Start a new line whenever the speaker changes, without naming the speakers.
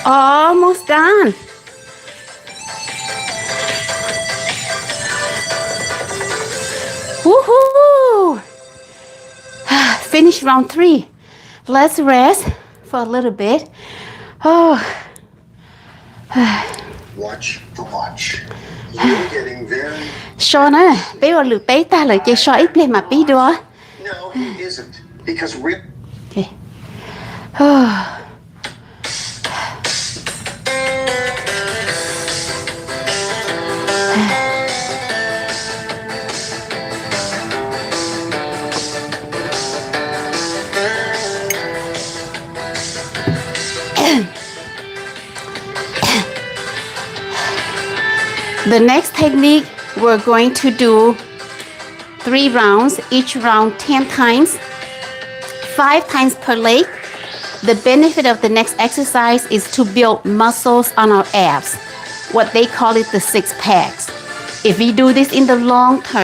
Almost done. Woohoo! Finish round 3. Let's rest for a little bit. Oh.
Watch the watch. You're getting very...
Sean ơi, bé gọi lượt bé ta lời chơi so ít lên mà bé đó.
No, he isn't. Because real...
Okay. Oh. The next technique, we're going to do 3 rounds, each round 10 times, 5 times per leg. The benefit of the next exercise is to build muscles on our abs, what they call it the 6 packs. If we do this in the long term,